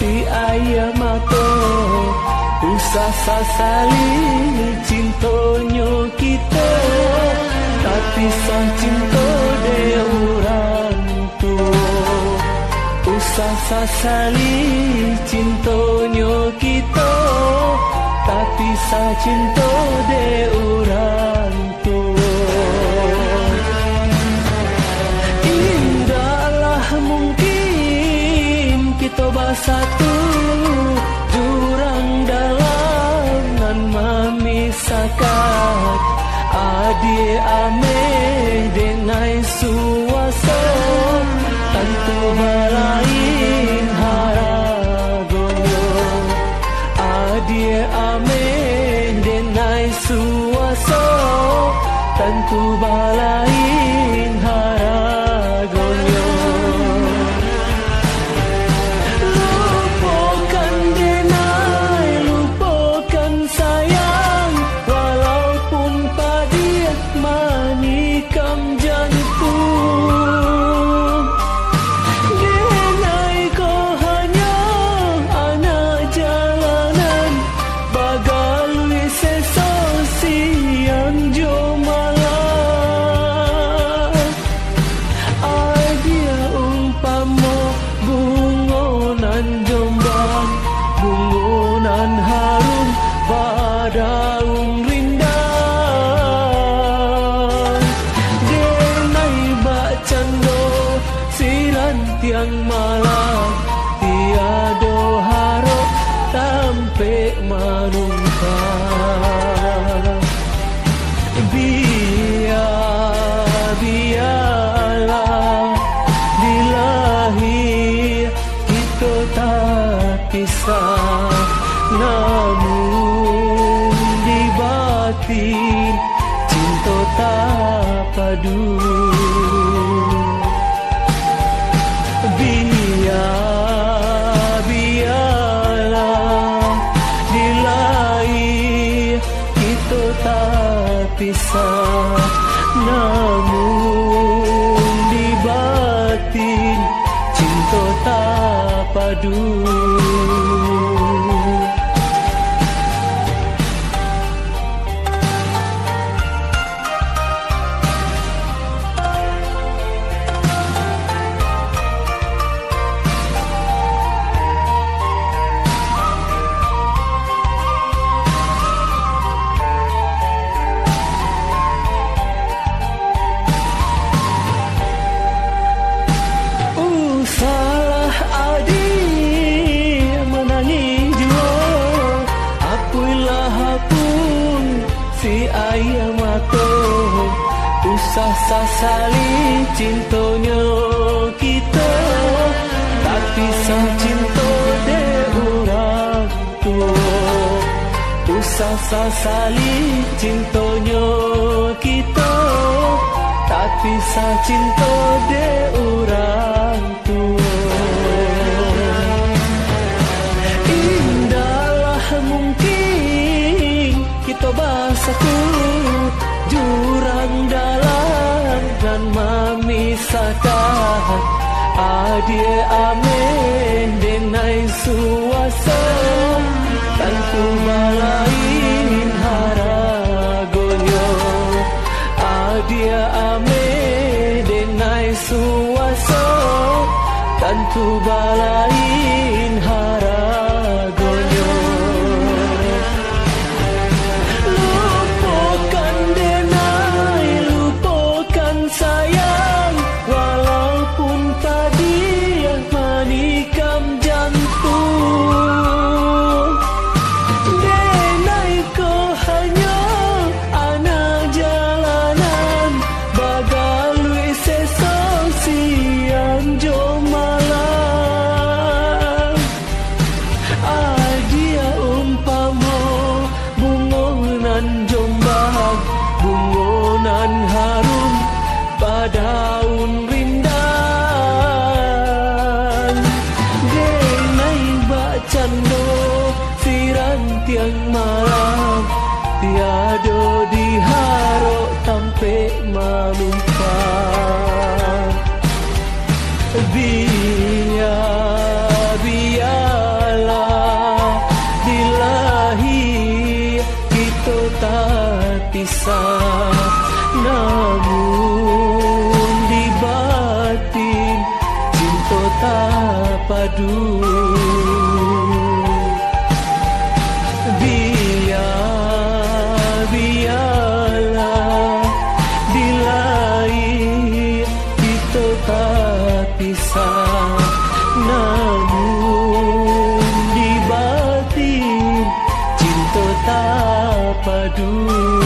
si ayah mato usah sasali cintonyo kita tapi sang cinta de orang tu usah sasali cintonyo kita tapi sa cinta de orang tu indahlah mungkin kita bersatu jurang dalam nan memisahkan adik ame denai suasa tentu balain haragoyo adik ame denai suasa tentu balain haragoyo lupakan denai lupakan sayang walaupun padia manikam jantung denai kau hanya anak jalanan bagalui sesosi yang jomalah adia umpama bungonan jombang bungonan harum badaung rindang denai bacando silan tiang malam tiado harap tampe manungkang biarlah dilahir kita tak pisah namun di batin cinta tak padu biarlah dilahir kita tak pisah namun di batin cinta tak padu salah adik menangis jua apulah apun si ayah mato usah sasali cintonyo kita tapi sah cinta de orang tua usah sasali cintonyo kita tapi sah cinta de orang indahlah mungkin kita bersatu jurang dalam dan memisahkan adik amin denai suasa tentu balain haragoyo adik amin denai suasa tentu balain haragoyo lupakan denai lupakan sayang walaupun tadi manikam jantung denai kau hanya anak jalanan bagalui sesosi yang jomalah adia umpama bungonan jombang bungonan harum badaun rindang denai bacando siran tiang malam tiado diharap tampe manumpang biarlah pisah, namun di batin cinta tak padu. Biarlah di lahir kita tak pisah, namun di batin cinta tak padu.